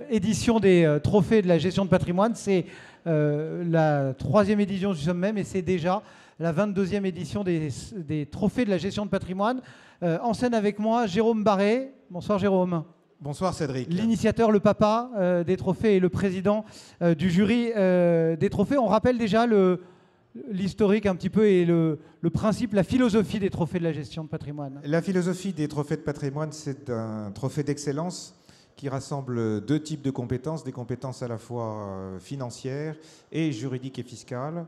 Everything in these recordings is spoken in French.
Édition des trophées de la gestion de patrimoine. C'est la 3e édition du sommet, mais c'est déjà la 22e édition des trophées de la gestion de patrimoine. En scène avec moi, Jérôme Barré. Bonsoir Jérôme. Bonsoir Cédric. L'initiateur, le papa des trophées et le président du jury des trophées. On rappelle déjà l'historique un petit peu et le principe, la philosophie des trophées de la gestion de patrimoine. La philosophie des trophées de patrimoine, c'est un trophée d'excellence qui rassemble deux types de compétences, des compétences à la fois financières et juridiques et fiscales.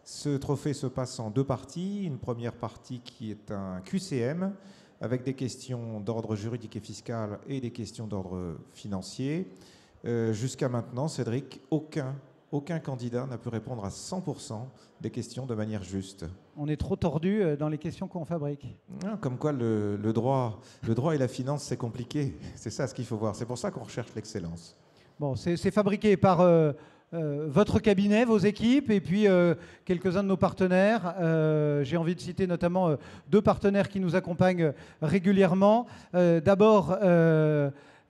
Ce trophée se passe en deux parties. Une première partie qui est un QCM avec des questions d'ordre juridique et fiscal et des questions d'ordre financier. Jusqu'à maintenant, Cédric, aucun candidat n'a pu répondre à 100% des questions de manière juste. On est trop tordu dans les questions qu'on fabrique. Comme quoi le droit et la finance, c'est compliqué. C'est ça ce qu'il faut voir. C'est pour ça qu'on recherche l'excellence. Bon, c'est fabriqué par votre cabinet, vos équipes, et puis quelques-uns de nos partenaires. J'ai envie de citer notamment deux partenaires qui nous accompagnent régulièrement. D'abord,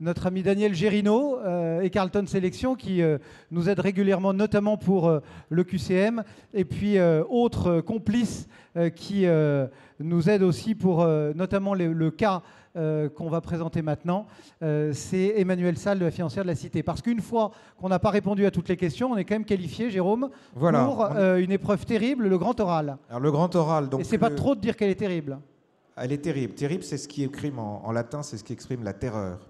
notre ami Daniel Gérino et Carlton Sélection qui nous aident régulièrement, notamment pour le QCM. Et puis, autres complices qui nous aident aussi pour notamment le cas qu'on va présenter maintenant. C'est Emmanuel Salle de la Financière de la Cité. Parce qu'une fois qu'on n'a pas répondu à toutes les questions, on est quand même qualifié, Jérôme, voilà, pour une épreuve terrible, le grand oral. Alors, le grand oral... Donc, et c'est pas trop de dire qu'elle est terrible. Elle est terrible. Terrible, c'est ce qui exprime en latin, c'est ce qui exprime la terreur.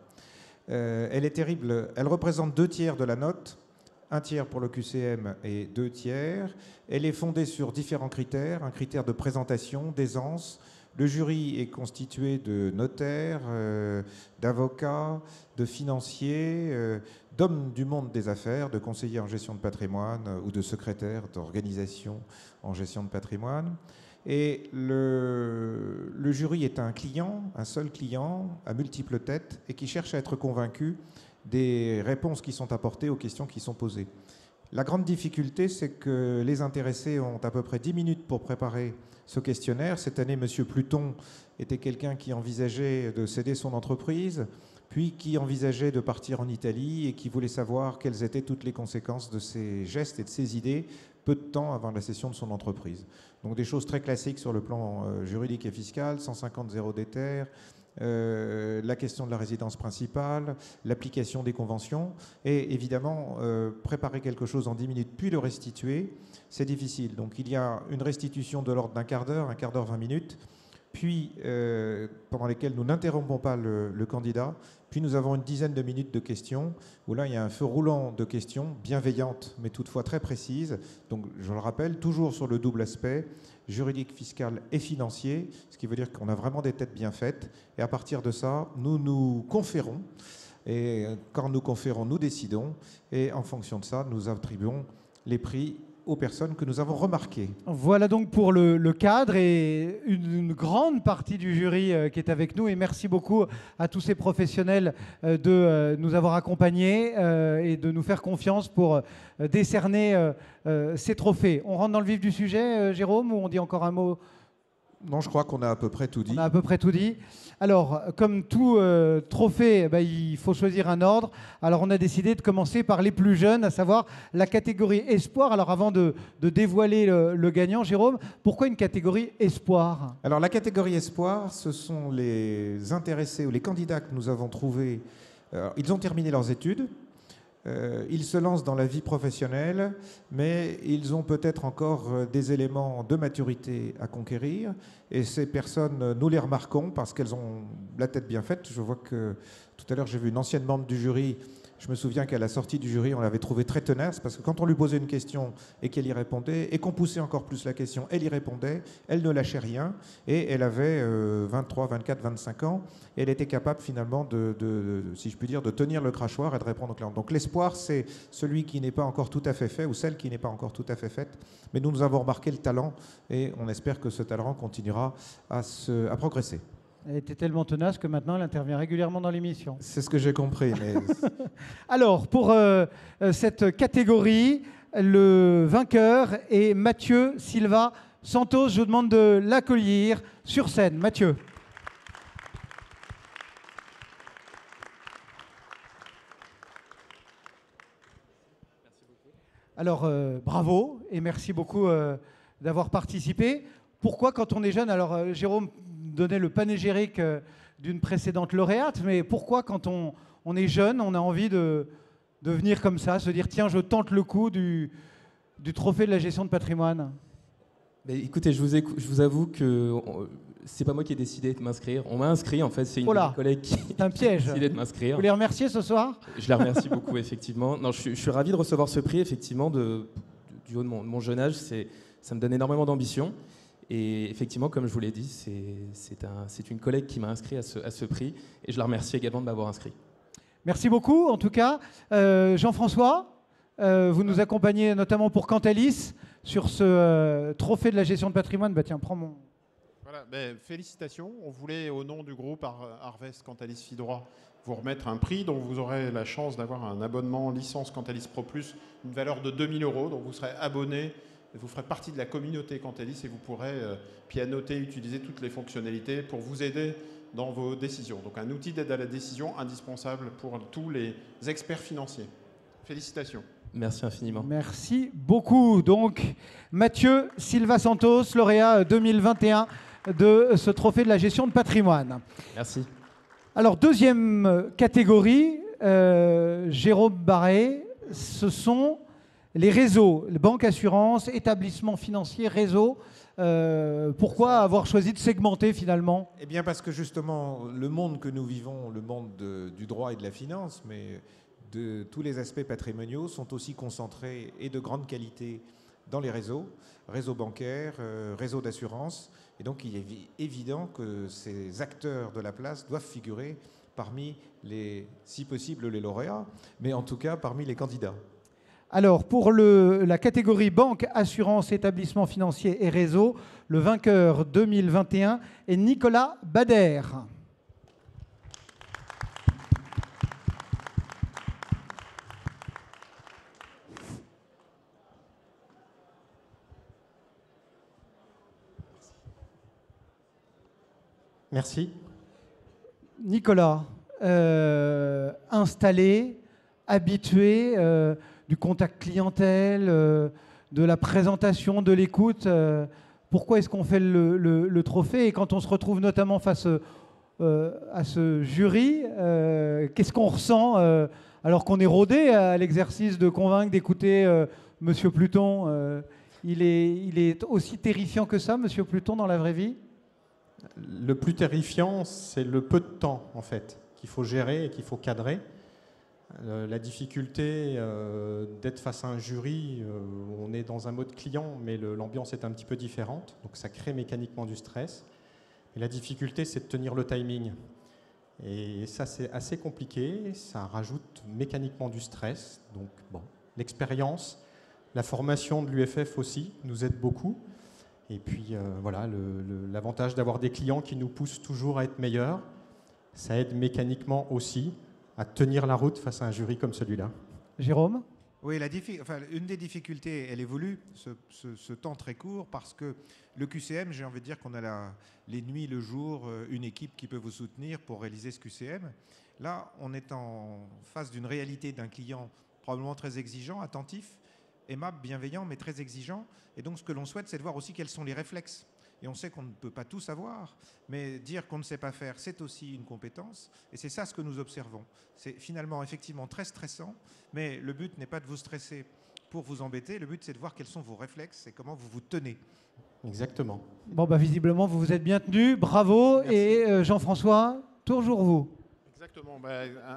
Elle est terrible. Elle représente 2/3 de la note, 1/3 pour le QCM et 2/3. Elle est fondée sur différents critères, un critère de présentation, d'aisance. Le jury est constitué de notaires, d'avocats, de financiers, d'hommes du monde des affaires, de conseillers en gestion de patrimoine ou de secrétaires d'organisations en gestion de patrimoine. Et le jury est un client, un seul client, à multiples têtes, et qui cherche à être convaincu des réponses qui sont apportées aux questions qui sont posées. La grande difficulté, c'est que les intéressés ont à peu près 10 minutes pour préparer ce questionnaire. Cette année, M. Pluton était quelqu'un qui envisageait de céder son entreprise, puis qui envisageait de partir en Italie et qui voulait savoir quelles étaient toutes les conséquences de ses gestes et de ses idées peu de temps avant la cession de son entreprise. Donc des choses très classiques sur le plan juridique et fiscal, 150 zéro déter, la question de la résidence principale, l'application des conventions, et évidemment préparer quelque chose en 10 minutes puis le restituer, c'est difficile. Donc il y a une restitution de l'ordre d'un quart d'heure, 20 minutes, puis pendant lesquelles nous n'interrompons pas le candidat, puis nous avons une dizaine de minutes de questions, où là il y a un feu roulant de questions, bienveillantes, mais toutefois très précises. Donc je le rappelle, toujours sur le double aspect, juridique, fiscal et financier, ce qui veut dire qu'on a vraiment des têtes bien faites. Et à partir de ça, nous nous conférons. Et quand nous conférons, nous décidons. Et en fonction de ça, nous attribuons les prix aux personnes que nous avons remarquées. Voilà donc pour le cadre et une grande partie du jury qui est avec nous. Et merci beaucoup à tous ces professionnels de nous avoir accompagnés et de nous faire confiance pour décerner ces trophées. On rentre dans le vif du sujet, Jérôme, ou on dit encore un mot ? Non, je crois qu'on a à peu près tout dit. On a à peu près tout dit. Alors, comme tout trophée, il faut choisir un ordre. Alors, on a décidé de commencer par les plus jeunes, à savoir la catégorie espoir. Alors, avant de dévoiler le gagnant, Jérôme, pourquoi une catégorie espoir ? Alors, la catégorie espoir, ce sont les intéressés ou les candidats que nous avons trouvés. Ils ont terminé leurs études. Ils se lancent dans la vie professionnelle, mais ils ont peut-être encore des éléments de maturité à conquérir. Et ces personnes, nous les remarquons parce qu'elles ont la tête bien faite. Je vois que tout à l'heure, j'ai vu une ancienne membre du jury. Je me souviens qu'à la sortie du jury, on l'avait trouvée très tenace parce que quand on lui posait une question et qu'elle y répondait, et qu'on poussait encore plus la question, elle y répondait, elle ne lâchait rien, et elle avait 23, 24, 25 ans, et elle était capable finalement si je puis dire, de tenir le crachoir et de répondre aux clients. Donc l'espoir, c'est celui qui n'est pas encore tout à fait fait, ou celle qui n'est pas encore tout à fait faite, mais nous avons remarqué le talent, et on espère que ce talent continuera à progresser. Elle était tellement tenace que maintenant, elle intervient régulièrement dans l'émission. C'est ce que j'ai compris. Mais... Alors, pour cette catégorie, le vainqueur est Mathieu Silva Santos. Je vous demande de l'accueillir sur scène. Mathieu. Alors, bravo et merci beaucoup d'avoir participé. Pourquoi, quand on est jeune, alors Jérôme donnait le panégyrique d'une précédente lauréate, mais pourquoi, quand on est jeune, on a envie de venir comme ça, se dire tiens, je tente le coup du trophée de la gestion de patrimoine? Mais écoutez, je vous avoue que c'est pas moi qui ai décidé de m'inscrire. On m'a inscrit, en fait, c'est une de mes collègues qui a décidé de m'inscrire. Vous les remerciez ce soir? Je la remercie beaucoup, effectivement. Non, je suis ravi de recevoir ce prix, effectivement, du haut de mon jeune âge. Ça me donne énormément d'ambition. Et effectivement, comme je vous l'ai dit, c'est une collègue qui m'a inscrit à ce prix. Et je la remercie également de m'avoir inscrit. Merci beaucoup, en tout cas. Jean-François, vous nous accompagnez notamment pour Cantalis sur ce trophée de la gestion de patrimoine. Bah tiens, prends mon... Voilà, félicitations. On voulait, au nom du groupe Harvest Cantalis Fidroit, vous remettre un prix dont vous aurez la chance d'avoir un abonnement licence Cantalis Pro Plus, une valeur de 2 000 €. Donc vous serez abonné, vous ferez partie de la communauté Cantalis et vous pourrez pianoter, utiliser toutes les fonctionnalités pour vous aider dans vos décisions. Donc un outil d'aide à la décision indispensable pour tous les experts financiers. Félicitations. Merci infiniment. Merci beaucoup. Donc, Mathieu Silva Santos, lauréat 2021 de ce trophée de la gestion de patrimoine. Merci. Alors, deuxième catégorie, Jérôme Barré, ce sont les réseaux, les banques, assurances, établissements financiers, réseaux. Pourquoi avoir choisi de segmenter finalement? Eh bien parce que justement, le monde que nous vivons, le monde du droit et de la finance, mais de tous les aspects patrimoniaux, sont aussi concentrés et de grande qualité dans les réseaux bancaires, réseaux d'assurance. Et donc il est évident que ces acteurs de la place doivent figurer parmi si possible, les lauréats, mais en tout cas parmi les candidats. Alors, pour la catégorie banque, assurance, établissement financier et réseau, le vainqueur 2021 est Nicolas Bader. Merci. Nicolas, installé, habitué du contact clientèle, de la présentation, de l'écoute. Pourquoi est-ce qu'on fait le trophée? Et quand on se retrouve notamment face à ce jury, qu'est-ce qu'on ressent alors qu'on est rodé à l'exercice de convaincre, d'écouter Monsieur Pluton? Il est aussi terrifiant que ça, Monsieur Pluton, dans la vraie vie? Le plus terrifiant, c'est le peu de temps, en fait, qu'il faut gérer et qu'il faut cadrer. La difficulté d'être face à un jury, on est dans un mode client, mais l'ambiance est un petit peu différente, donc ça crée mécaniquement du stress. Et la difficulté, c'est de tenir le timing. Et ça, c'est assez compliqué, ça rajoute mécaniquement du stress. Donc, bon, l'expérience, la formation de l'UFF aussi nous aide beaucoup. Et puis, voilà, l'avantage d'avoir des clients qui nous poussent toujours à être meilleurs, ça aide mécaniquement aussi à tenir la route face à un jury comme celui-là. Jérôme? Oui, une des difficultés, elle évolue, ce temps très court, parce que le QCM, j'ai envie de dire qu'on a les nuits, le jour, une équipe qui peut vous soutenir pour réaliser ce QCM. Là, on est en face d'une réalité d'un client probablement très exigeant, attentif, aimable, bienveillant, mais très exigeant. Et donc, ce que l'on souhaite, c'est de voir aussi quels sont les réflexes. Et on sait qu'on ne peut pas tout savoir, mais dire qu'on ne sait pas faire, c'est aussi une compétence. Et c'est ça ce que nous observons. C'est finalement effectivement très stressant, mais le but n'est pas de vous stresser pour vous embêter. Le but, c'est de voir quels sont vos réflexes et comment vous vous tenez. Exactement. Bon, bah, visiblement, vous vous êtes bien tenu. Bravo. Merci. Et Jean-François, toujours vous. Exactement.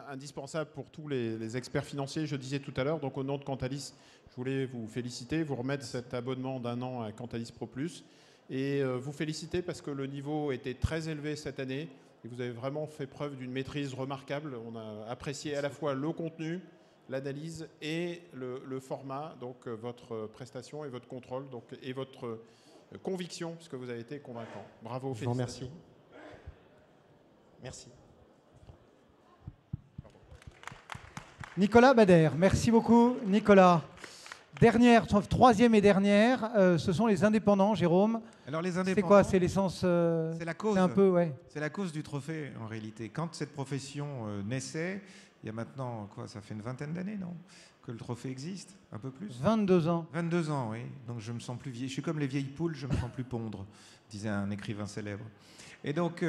Indispensable pour tous les experts financiers, je disais tout à l'heure. Donc, au nom de Cantalis, je voulais vous féliciter, vous remettre cet abonnement d'1 an à Cantalis Pro Plus. Et vous féliciter parce que le niveau était très élevé cette année et vous avez vraiment fait preuve d'une maîtrise remarquable. On a apprécié à la fois le contenu, l'analyse et le format, donc votre prestation et votre contrôle et votre conviction, puisque vous avez été convaincant. Bravo, félicitations. Je vous remercie. Merci. Nicolas Bader, merci beaucoup Nicolas. Troisième et dernière, ce sont les indépendants, Jérôme. Alors les indépendants, c'est quoi? C'est l'essence. C'est la cause. C'est un peu, ouais. C'est la cause du trophée en réalité. Quand cette profession naissait, il y a maintenant, quoi, ça fait une vingtaine d'années, non, que le trophée existe, un peu plus. 22 ans. 22 ans, oui. Donc je me sens plus vieille. Je suis comme les vieilles poules, je me sens plus pondre, disait un écrivain célèbre. Et donc,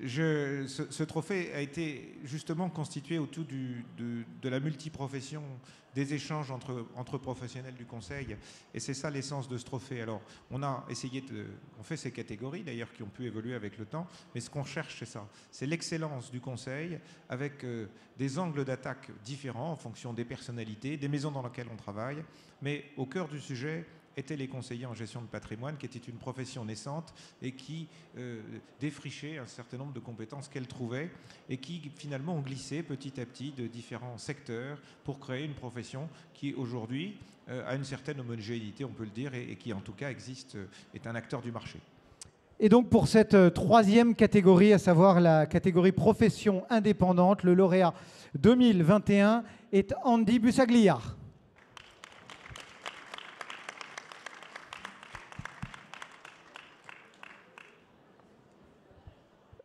ce trophée a été justement constitué autour de la multiprofession, des échanges entre professionnels du conseil. Et c'est ça l'essence de ce trophée. Alors, on fait ces catégories d'ailleurs qui ont pu évoluer avec le temps, mais ce qu'on cherche, c'est ça. C'est l'excellence du conseil avec des angles d'attaque différents en fonction des personnalités, des maisons dans lesquelles on travaille. Mais au cœur du sujet étaient les conseillers en gestion de patrimoine, qui était une profession naissante et qui défrichait un certain nombre de compétences qu'elle trouvait et qui finalement ont glissé petit à petit de différents secteurs pour créer une profession qui aujourd'hui a une certaine homogénéité, on peut le dire, et qui en tout cas est un acteur du marché. Et donc pour cette troisième catégorie, à savoir la catégorie profession indépendante, le lauréat 2021 est Andy Bussaglia.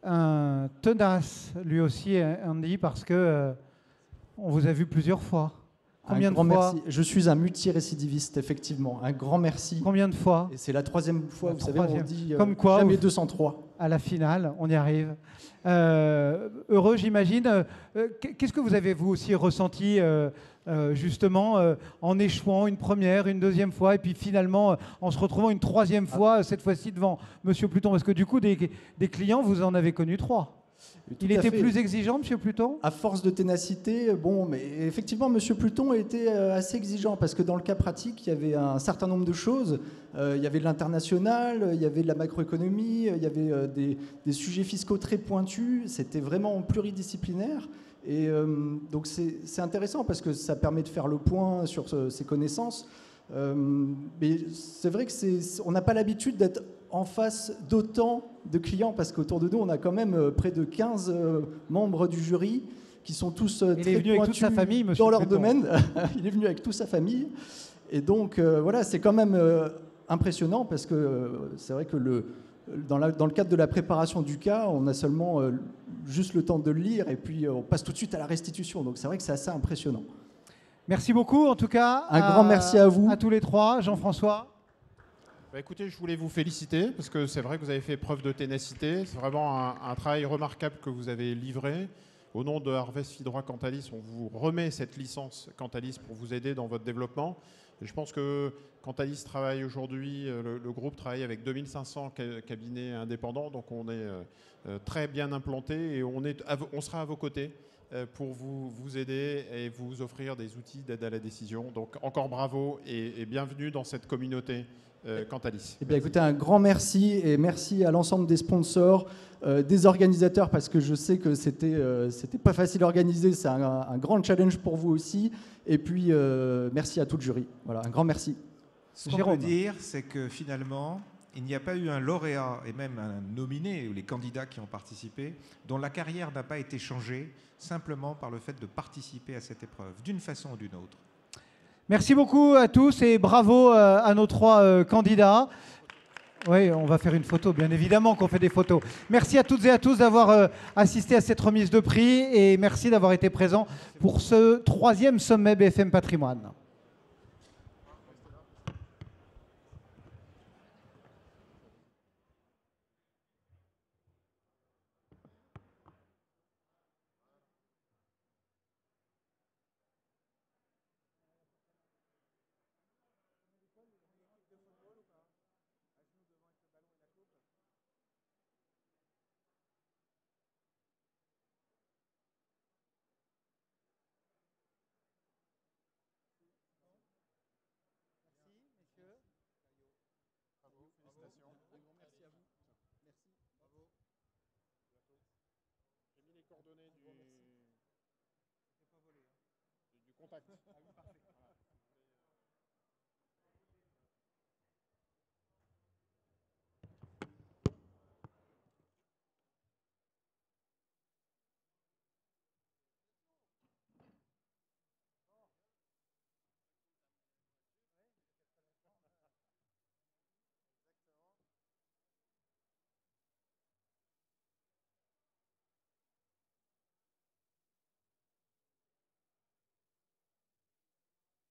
Un tenace, lui aussi, Andy, parce que on vous a vu plusieurs fois. Combien de fois? Merci. Je suis un multirécidiviste, effectivement. Un grand merci. Combien de fois? Et c'est la troisième fois, vous savez, on dit comme quoi, jamais 203. À la finale, on y arrive. Heureux, j'imagine. Qu'est-ce que vous avez, vous aussi, ressenti justement en échouant une première, une deuxième fois, et puis finalement en se retrouvant une troisième fois, cette fois-ci devant Monsieur Pluton? Parce que du coup, des clients, vous en avez connu 3. Il était plus exigeant, Monsieur Pluton? À force de ténacité, bon, mais effectivement, Monsieur Pluton était assez exigeant parce que dans le cas pratique, il y avait un certain nombre de choses. Il y avait de l'international, il y avait de la macroéconomie, il y avait des sujets fiscaux très pointus. C'était vraiment pluridisciplinaire. Et donc c'est intéressant parce que ça permet de faire le point sur ses connaissances. Mais c'est vrai qu'on n'a pas l'habitude d'être en face d'autant de clients parce qu'autour de nous, on a quand même près de 15 membres du jury qui sont tous très pointus dans leur domaine. Il est venu avec toute sa famille. Et donc, voilà, c'est quand même impressionnant parce que c'est vrai que dans le cadre de la préparation du cas, on a seulement juste le temps de le lire et puis on passe tout de suite à la restitution. Donc, c'est vrai que c'est assez impressionnant. Merci beaucoup, en tout cas. Un grand merci à vous. À tous les trois. Jean-François. Bah écoutez, je voulais vous féliciter parce que c'est vrai que vous avez fait preuve de ténacité. C'est vraiment un travail remarquable que vous avez livré. Au nom de Harvest Fidroit Cantalis, on vous remet cette licence Cantalis pour vous aider dans votre développement. Et je pense que Cantalis travaille aujourd'hui, le groupe travaille avec 2500 cabinets indépendants, donc on est très bien implanté et on sera à vos côtés pour vous aider et vous offrir des outils d'aide à la décision. Donc encore bravo et bienvenue dans cette communauté Cantalis. Eh bien, écoutez, un grand merci et merci à l'ensemble des sponsors, des organisateurs parce que je sais que c'était pas facile à organiser, c'est un grand challenge pour vous aussi. Et puis merci à tout le jury. Voilà, un grand merci. Ce qu'on peut dire, c'est que finalement, il n'y a pas eu un lauréat et même un nominé ou les candidats qui ont participé dont la carrière n'a pas été changée simplement par le fait de participer à cette épreuve, d'une façon ou d'une autre. Merci beaucoup à tous et bravo à nos 3 candidats. Oui, on va faire une photo, bien évidemment qu'on fait des photos. Merci à toutes et à tous d'avoir assisté à cette remise de prix et merci d'avoir été présents pour ce 3e sommet BFM Patrimoine. Coordonnées du contact.